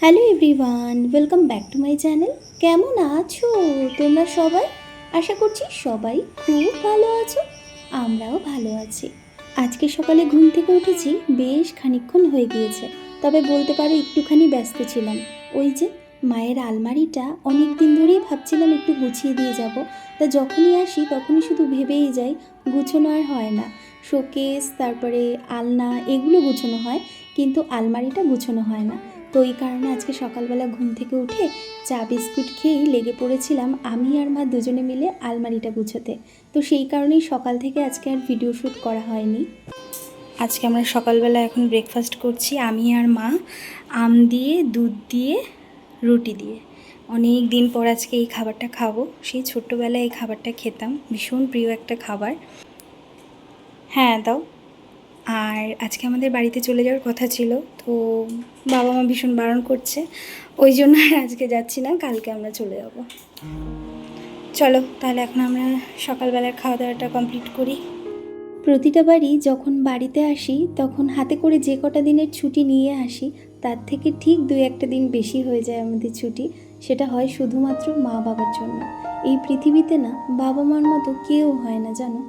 Hello everyone, welcome back to my channel. কেমন আছো তোমরা সবাই? আশা করছি সবাই খুব ভালো আছো, আমরাও ভালো আছি। আজকে সকালে ঘুম থেকে উঠেছি, বেশ খানিকক্ষণ হয়ে গিয়েছে, তবে বলতে পারো একটুখানি ব্যস্ত ছিলাম। ওই যে মায়ের আলমারিটা অনেক দিন ধরেই ভাবছিলাম একটু গুছিয়ে দিয়ে যাব, তা যখনই আসি তখনই শুধু ভেবেই যাই, গুছোনো আর হয় না। শোকেস, তারপরে আলনা, এগুলো গুছোনো হয়, কিন্তু আলমারিটা গুছোনো হয় না। তো এই কারণে আজকে সকালবেলা ঘুম থেকে উঠে চা বিস্কুট খেয়েই লেগে পড়েছিলাম আমি আর মা দুজনে মিলে আলমারিটা গুছোতে। তো সেই কারণেই সকাল থেকে আজকে আর ভিডিও শ্যুট করা হয়নি। আজকে আমরা সকালবেলা এখন ব্রেকফাস্ট করছি আমি আর মা, আম দিয়ে, দুধ দিয়ে, রুটি দিয়ে। অনেক দিন পর আজকে এই খাবারটা খাবো। সেই ছোট্টবেলায় এই খাবারটা খেতাম, ভীষণ প্রিয় একটা খাবার। হ্যাঁ দাও। আর আজকে আমাদের বাড়িতে চলে যাওয়ার কথা ছিল, তো বাবা মা ভীষণ বারণ করছে, ওই জন্য আর আজকে যাচ্ছি না, কালকে আমরা চলে যাব। চলো তাহলে এখন আমরা সকালবেলার খাওয়া দাওয়াটা কমপ্লিট করি। প্রতিটা বাড়ি যখন বাড়িতে আসি তখন হাতে করে যে কটা দিনের ছুটি নিয়ে আসি, তার থেকে ঠিক 2-1 দিন বেশি হয়ে যায় আমাদের ছুটি। সেটা হয় শুধুমাত্র মা বাবার জন্য। এই পৃথিবীতে না বাবা মার মতো কেউ হয় না জানো।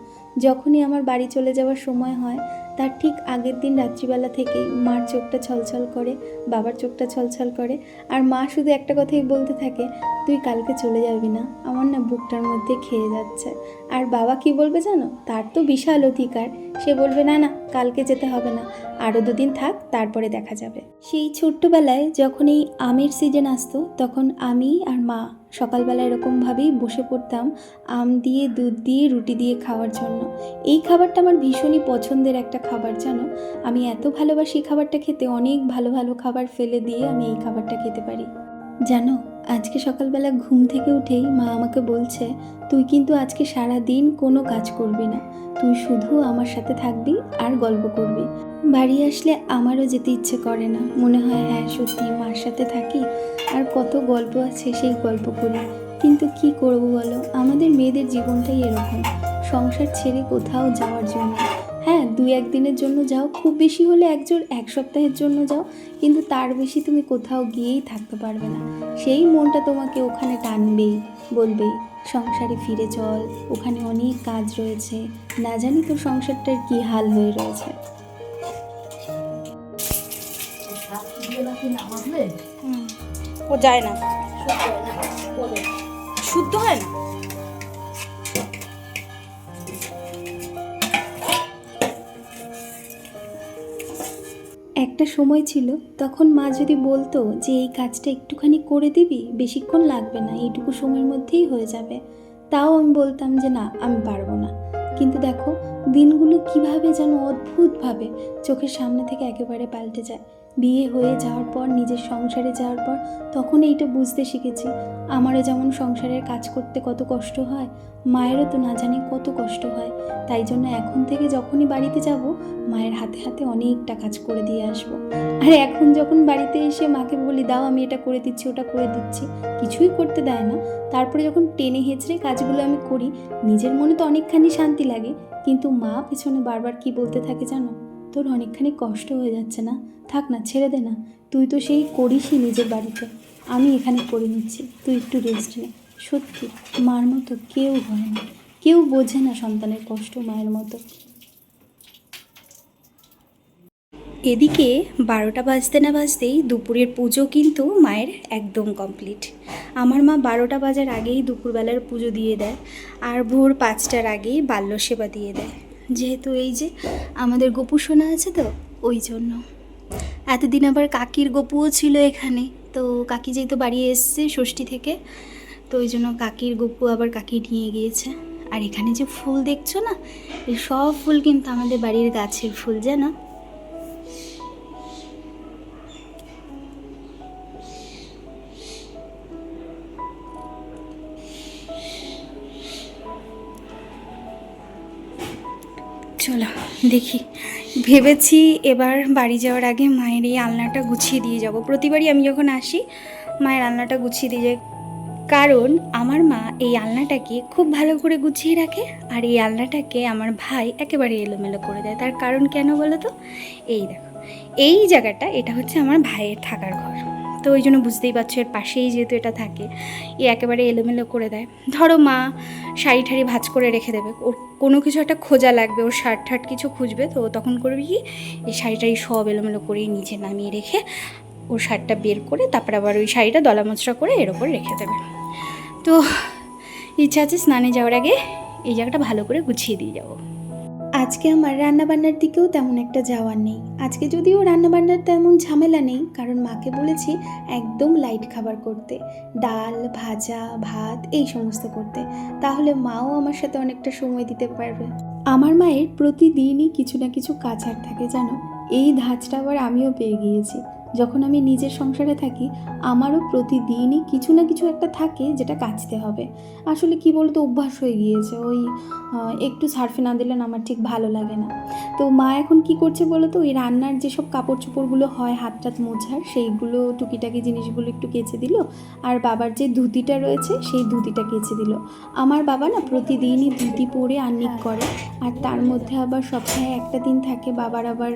যখনই আমার বাড়ি চলে যাওয়ার সময় হয়, তার ঠিক আগের দিন রাত্রিবেলা থেকেই মার চোখটা ছলছল করে, বাবার চোখটা ছলছল করে, আর মা শুধু একটা কথাই বলতে থাকে, তুই কালকে চলে যাবি না, আমার না বুকটার মধ্যে খেয়ে যাচ্ছে। আর বাবা কি বলবে জানো, তার তো বিশাল অধিকার, সে বলবে না না কালকে যেতে হবে না, আরও 2 দিন থাক, তারপরে দেখা যাবে। সেই ছোট্টবেলায় যখন এই আমের সিজন আসতো, তখন আমি আর মা সকালবেলা এরকমভাবেই বসে পড়তাম আম দিয়ে, দুধ দিয়ে, রুটি দিয়ে খাওয়ার জন্য। এই খাবারটা আমার ভীষণই পছন্দের একটা খাবার জানো। আমি এত ভালোবাসি খাবারটা খেতে, অনেক ভালো ভালো খাবার ফেলে দিয়ে আমি এই খাবারটা খেতে পারি জানো। আজকে সকালবেলা ঘুম থেকে উঠেই মা আমাকে বলছে, তুই কিন্তু আজকে সারা দিন কোনো কাজ করবি না, তুই শুধু আমার সাথে থাকবি আর গল্প করবি। বাড়ি আসলে আমারও যেতে ইচ্ছে করে না, মনে হয় হ্যাঁ সত্যি মার সাথে থাকি আর কত গল্প আছে সেই গল্প করি। কিন্তু কি করব বলো, আমাদের মেয়েদের জীবনটাই এরকম, সংসার ছেড়ে কোথাও যাওয়ার জন্য। হ্যাঁ 2-1 দিনের জন্য যাও, খুব বেশি হলে 1 সপ্তাহের জন্য যাও, কিন্তু তার বেশি তুমি কোথাও গিয়েই থাকতে পারবে না। সেই মনটা তোমাকে ওখানে টানবেই, বলবেই সংসারে ফিরে চল, ওখানে অনেক কাজ রয়েছে, না জানি তোর সংসারটার কি হাল হয়ে রয়েছে। ও যায় না, শুদ্ধ হয় না। একটা সময় ছিল, তখন মা যদি বলতো যে এই কাজটা একটুখানি করে দিবি, বেশিক্ষণ লাগবে না, এইটুকু সময়ের মধ্যেই হয়ে যাবে, তাও আমি বলতাম যে না আমি পারবো না। কিন্তু দেখো দিনগুলো কিভাবে যেন অদ্ভুতভাবে চোখের সামনে থেকে একেবারে পাল্টে যায়। বিয়ে হয়ে যাওয়ার পর, নিজের সংসারে যাওয়ার পর, তখন এইটা বুঝতে শিখেছি, আমারও যেমন সংসারের কাজ করতে কত কষ্ট হয়, মায়েরও তো না জানি কত কষ্ট হয়। তাই জন্য এখন থেকে যখনই বাড়িতে যাব, মায়ের হাতে হাতে অনেকটা কাজ করে দিয়ে আসবো। আর এখন যখন বাড়িতে এসে মাকে বলি দাও আমি এটা করে দিচ্ছি, ওটা করে দিচ্ছি, কিছুই করতে দেয় না। তারপরে যখন টেনে হেঁচড়ে কাজগুলো আমি করি, নিজের মনে তো অনেকখানি শান্তি লাগে, কিন্তু মা পেছনে বারবার কি বলতে থাকে জানো, তোর অনেকখানি কষ্ট হয়ে যাচ্ছে না, থাক না, ছেড়ে দে না, তুই তো সেই করিসই নিজের বাড়িতে, আমি এখানে করে নিচ্ছি, তুই একটু রেস্ট নে। সত্যি মার মতো কেউ হয় না, কেউ বোঝে না সন্তানের কষ্ট মায়ের মতো। এদিকে 12টা বাজতে না বাজতেই দুপুরের পুজো কিন্তু মায়ের একদম কমপ্লিট। আমার মা 12টা বাজার আগেই দুপুরবেলার পুজো দিয়ে দেয়, আর ভোর 5টার আগেই বাল্য সেবা দিয়ে দেয়। যেহেতু এই যে আমাদের গোপু সোনা আছে, তো ওই জন্য। এতদিন আবার কাকির গোপুও ছিল এখানে, তো কাকি যেহেতু বাড়ি এসছে ষষ্ঠী থেকে, তো ওই জন্য কাকির গোপু আবার কাকি নিয়ে গিয়েছে। আর এখানে যে ফুল দেখছো না, এই সব ফুল কিন্তু আমাদের বাড়ির গাছের ফুল জানো। চলো দেখি, ভেবেছি এবার বাড়ি যাওয়ার আগে মায়ের এই আলনাটা গুছিয়ে দিয়ে যাব। প্রতিবারই আমি যখন আসি মায়ের আলনাটা গুছিয়ে দিয়ে যাই, কারণ আমার মা এই আলনাটাকে খুব ভালো করে গুছিয়ে রাখে, আর এই আলনাটাকে আমার ভাই একেবারে এলোমেলো করে দেয়। তার কারণ কেন বলো তো? এই দেখো, এই জায়গাটা এটা হচ্ছে আমার ভাইয়ের থাকার ঘর, তো ওই জন্য বুঝতেই পারছো এর পাশেই যেহেতু এটা থাকে, এ একেবারে এলোমেলো করে দেয়। ধরো মা শাড়ি ঠাড়ি ভাঁজ করে রেখে দেবে, ওর কোনো কিছু একটা খোঁজা লাগবে, ওর শার্ট ঠার্ট কিছু খুঁজবে, তো তখন করবে কি, এই শাড়ি টাড়ি সব এলোমেলো করেই নিচে নামিয়ে রেখে ওর শার্টটা বের করে তারপর আবার ওই শাড়িটা দলা মোচড়া করে এর ওপর রেখে দেবে। তো ইচ্ছা আছে স্নানে যাওয়ার আগে এই জায়গাটা ভালো করে গুছিয়ে দিয়ে যাবো। আজকে আমার রান্নাবান্নার দিকেও তেমন একটা যাওয়ার নেই। আজকে যদিও রান্নাবান্নার তেমন ঝামেলা নেই, কারণ মাকে বলেছি একদম লাইট খাবার করতে, ডাল ভাজা ভাত এই সমস্ত করতে, তাহলে মাও আমার সাথে অনেকটা সময় দিতে পারবে। আমার মায়ের প্রতিদিনই কিছু না কিছু কাজ থাকে জানো, এই ধাঁচটা আবার আমিও পেয়ে গিয়েছি। যখন আমি নিজের সংসারে থাকি আমারও প্রতিদিনই কিছু না কিছু একটা থাকে যেটা কাচতে হবে। আসলে কি বলতো, অভ্যাস হয়ে গিয়েছে, ওই একটু সার্ফে না দিলে আমার ঠিক ভালো লাগে না। তো মা এখন কি করছে বলো তো, ওই রান্নার যেসব কাপড় চোপড়গুলো হয় হাত টাত মোছার, সেইগুলো টুকিটাকি জিনিসগুলো একটু কেচে দিল, আর বাবার যে ধুতিটা রয়েছে সেই ধুতিটা কেচে দিল। আমার বাবা না প্রতিদিনই ধুতি পরে আহ্নিক করে, আর তার মধ্যে আবার সপ্তাহে একটা দিন থাকে বাবার আবার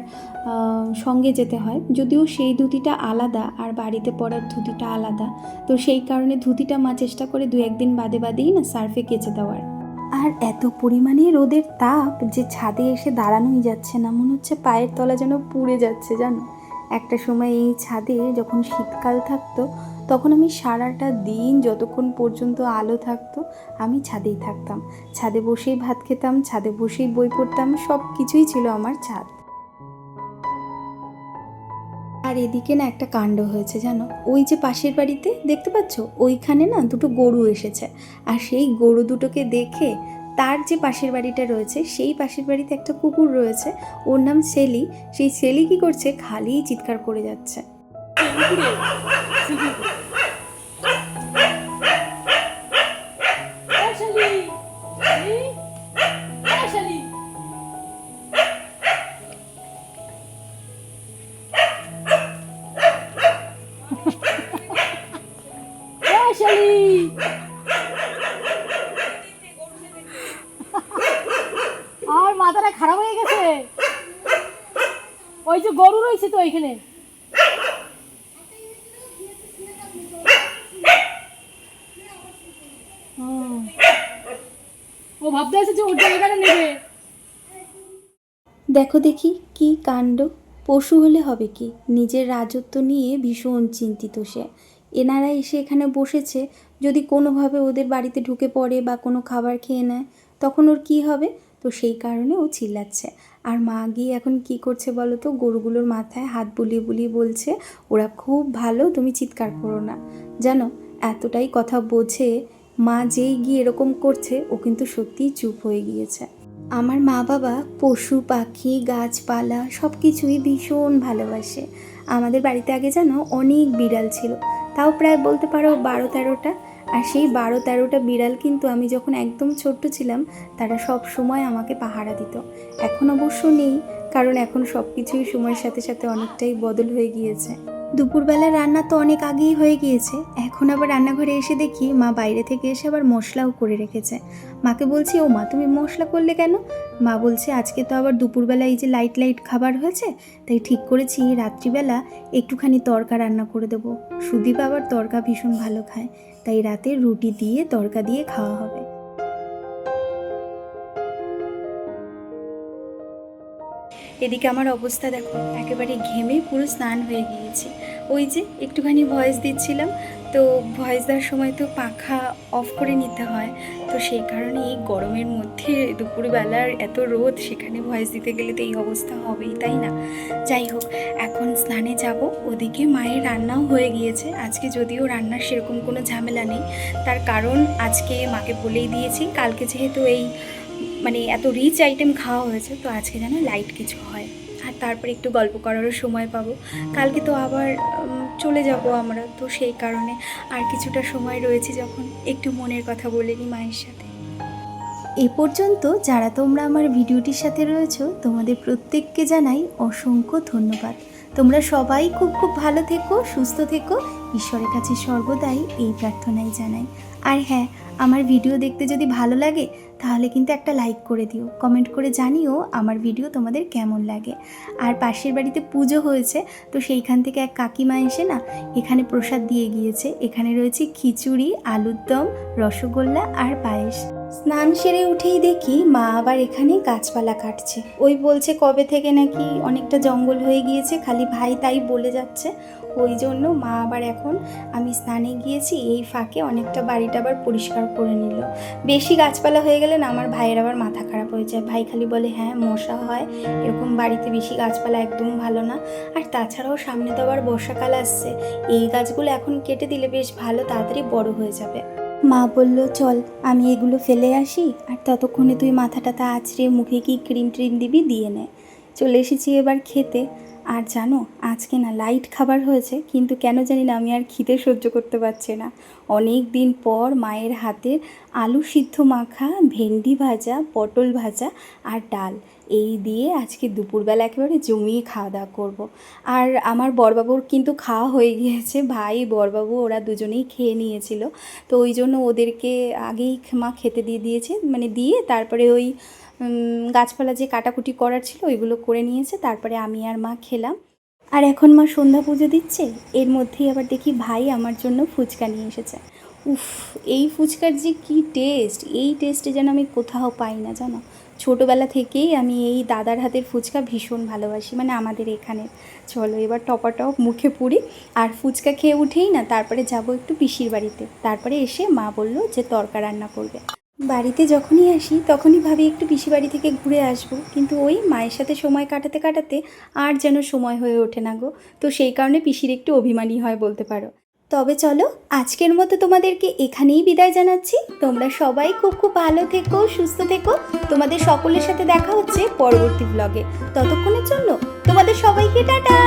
সঙ্গে যেতে হয়, যদিও সেই ধুতিটা আলাদা আর বাড়িতে পরার ধুতিটা আলাদা, তো সেই কারণে ধুতিটা মা চেষ্টা করে 2-1 দিন বাদেই না সার্ফে কেচে দেওয়ার। আর এত পরিমাণে রোদের তাপ যে ছাদে এসে দাঁড়ানোই যাচ্ছে না, মনে হচ্ছে পায়ের তলা যেন পুড়ে যাচ্ছে জানো। একটা সময় এই ছাদে যখন শীতকাল থাকতো তখন আমি সারাটা দিন যতক্ষণ পর্যন্ত আলো থাকতো আমি ছাদেই থাকতাম, ছাদে বসেই ভাত খেতাম, ছাদে বসেই বই পড়তাম, সব কিছুই ছিল আমার ছাদ। আর এদিকে না একটা কাণ্ড হয়েছে জানো, ওই যে পাশের বাড়িতে দেখতে পাচ্ছ ওইখানে না দুটো গরু এসেছে, আর সেই গরু দুটোকে দেখে তার যে পাশের বাড়িটা রয়েছে সেই পাশের বাড়িতে একটা কুকুর রয়েছে, ওর নাম সেলি, সেই সেলি কি করছে, খালি চিৎকার করে যাচ্ছে। আর মাথাটা খারাপ হয়ে গেছে, ওই যে গরু রয়েছে তো এখানে। ও ভাবতে আছে যে ওর জায়গাটা নেবে। দেখো দেখি কি কাণ্ড, পশু হলে হবে কি, নিজের রাজত্ব নিয়ে ভীষণ চিন্তিত সে। এনারা এসে এখানে বসেছে, যদি কোনোভাবে ওদের বাড়িতে ঢুকে পড়ে বা কোনো খাবার খেয়ে নেয় তখন ওর কী হবে, তো সেই কারণে ও চিল্লাচ্ছে। আর মা গিয়ে এখন কি করছে বলো তো, গরুগুলোর মাথায় হাত বুলিয়ে বুলিয়ে বলছে ওরা খুব ভালো, তুমি চিৎকার করো না। জানো এতটাই কথা বোঝে, মা যেই গিয়ে এরকম করছে ও কিন্তু সত্যিই চুপ হয়ে গিয়েছে। আমার মা বাবা পশু পাখি গাছপালা সব কিছুই ভীষণ ভালোবাসে। আমাদের বাড়িতে আগে জানো অনেক বিড়াল ছিল, তাও প্রায় বলতে পারো 12-13টা। আর সেই 12-13টা বিড়াল কিন্তু আমি যখন একদম ছোট্ট ছিলাম তারা সব সময় আমাকে পাহারা দিত। এখন অবশ্য নেই, কারণ এখন সব কিছুই সময়ের সাথে সাথে অনেকটাই বদল হয়ে গিয়েছে। দুপুরবেলা রান্না তো অনেক আগেই হয়ে গিয়েছে, এখন আবার রান্নাঘরে এসে দেখি মা বাইরে থেকে এসে আবার মশলাও করে রেখেছে। মাকে বলছি, ও মা তুমি মশলা করলে কেন? মা বলছে আজকে তো আবার দুপুরবেলা এই যে লাইট খাবার হয়েছে, তাই ঠিক করেছি রাত্রিবেলা একটুখানি তড়কা রান্না করে দেবো। সুদীপ আবার তড়কা ভীষণ ভালো খায়, তাই রাতে রুটি দিয়ে তড়কা দিয়ে খাওয়া হবে। এদিকে আমার অবস্থা দেখো, একেবারে ঘেমে পুরো স্নান হয়ে গিয়েছে। ওই যে একটুখানি ভয়েস দিচ্ছিলাম, তো ভয়েস দেওয়ার সময় তো পাখা অফ করে নিতে হয়, তো সেই কারণে এই গরমের মধ্যে দুপুরবেলার এত রোদ, সেখানে ভয়েস দিতে গেলে তো এই অবস্থা হবেই, তাই না? যাই হোক, এখন স্নানে যাব। ওদিকে মায়ের রান্নাও হয়ে গিয়েছে। আজকে যদিও রান্নার সেরকম কোনো ঝামেলা নেই, তার কারণ আজকে মাকে বলেই দিয়েছি কালকে যেহেতু এই মানে এত রিচ আইটেম খাওয়া হয়েছে, তো আজকে যেন লাইট কিছু হয়, আর তারপরে একটু গল্প করারও সময় পাবো। কালকে তো আবার চলে যাব আমরা, তো সেই কারণে আর কিছুটা সময় রয়েছে যখন একটু মনের কথা বলে নিই মায়ের সাথে। এ পর্যন্ত যারা তোমরা আমার ভিডিওটির সাথে রয়েছো তোমাদের প্রত্যেককে জানাই অসংখ্য ধন্যবাদ। তোমরা সবাই খুব খুব ভালো থেকো, সুস্থ থেকো, ঈশ্বরের কাছে সর্বদাই এই প্রার্থনাই জানাই। আর হ্যাঁ, আমার ভিডিও দেখতে যদি ভালো লাগে তাহলে কিন্তু একটা লাইক করে দিও, কমেন্ট করে জানিও আমার ভিডিও তোমাদের কেমন লাগে। আর পাশের বাড়িতে পুজো হয়েছে, তো সেইখান থেকে এক কাকিমা এসে না এখানে প্রসাদ দিয়ে গিয়েছে। এখানে রয়েছে খিচুড়ি, আলুর দম, রসগোল্লা আর পায়েস। স্নান সেরে উঠেই দেখি মা আবার এখানে গাছপালা কাটছে। ওই বলছে কবে থেকে নাকি অনেকটা জঙ্গল হয়ে গিয়েছে, খালি ভাই তাই বলে যাচ্ছে। ওই জন্য মা আবার এখন আমি স্নানে গিয়েছি এই ফাঁকে অনেকটা বাড়িটা আবার পরিষ্কার করে নিল। বেশি গাছপালা হয়ে গেলে না আমার ভাইয়ের আবার মাথা খারাপ হয়ে যায়। ভাই খালি বলে হ্যাঁ মশা হয়, এরকম বাড়িতে বেশি গাছপালা একদম ভালো না। আর তাছাড়াও সামনে তো আবার বর্ষাকাল আসছে, এই গাছগুলো এখন কেটে দিলে বেশ ভালো তাড়াতাড়ি বড় হয়ে যাবে। মা বলল চল আমি এগুলো ফেলে আসি, আর ততক্ষণে তুই মাথাটাতে আছড়ে মুখে কি ক্রিম ট্রিম দিবি দিয়ে নে। চলে এসেছি এবার খেতে। আর জানো আজকে না লাইট খাবার হয়েছে, কিন্তু কেন জানি না আমি আর খিদে সহ্য করতে পারছি না। অনেক দিন পর মায়ের হাতের আলু সিদ্ধ মাখা, ভেন্ডি ভাজা, পটল ভাজা আর ডাল, এই দিয়ে আজকে দুপুরবেলা একেবারে জমিয়ে খাওয়া দাওয়া করবো। আর আমার বড়বাবুর কিন্তু খাওয়া হয়ে গিয়েছে, ভাই বড়বাবু ওরা দুজনেই খেয়ে নিয়েছিল। তো ওই জন্য ওদেরকে আগেই মা খেতে দিয়ে দিয়েছে, মানে দিয়ে তারপরে ওই গাছপালা যে কাটাকুটি করার ছিল ওইগুলো করে নিয়েছে, তারপরে আমি আর মা খেলাম। আর এখন মা সন্ধ্যা পুজো দিচ্ছে, এর মধ্যেই আবার দেখি ভাই আমার জন্য ফুচকা নিয়ে এসেছে। উফ, এই ফুচকার যে কী টেস্ট, এই টেস্টে যেন আমি কোথাও পাই না জানো। ছোটোবেলা থেকেই আমি এই দাদার হাতের ফুচকা ভীষণ ভালোবাসি, মানে আমাদের এখানের। চলো এবার টপাটপ মুখে পুরি, আর ফুচকা খেয়ে উঠেই না তারপরে যাব একটু পিসির বাড়িতে। তারপরে এসে মা বলল যে তরকা রান্না করবে। বাড়িতে যখনই আসি তখনই ভাবি একটু পিসি বাড়ি থেকে ঘুরে আসবো, কিন্তু ওই মায়ের সাথে সময় কাটাতে কাটাতে আর যেন সময় হয়ে ওঠে না গো। তো সেই কারণে পিসির একটু অভিমানী হয় বলতে পারো। তবে চলো আজকের মতো তোমাদেরকে এখানেই বিদায় জানাচ্ছি। তোমরা সবাই খুব খুব ভালো থেকো, সুস্থ থেকো। তোমাদের সকলের সাথে দেখা হচ্ছে পরবর্তী ব্লগে। ততক্ষণের জন্য তোমাদের সবাইকে টাটা।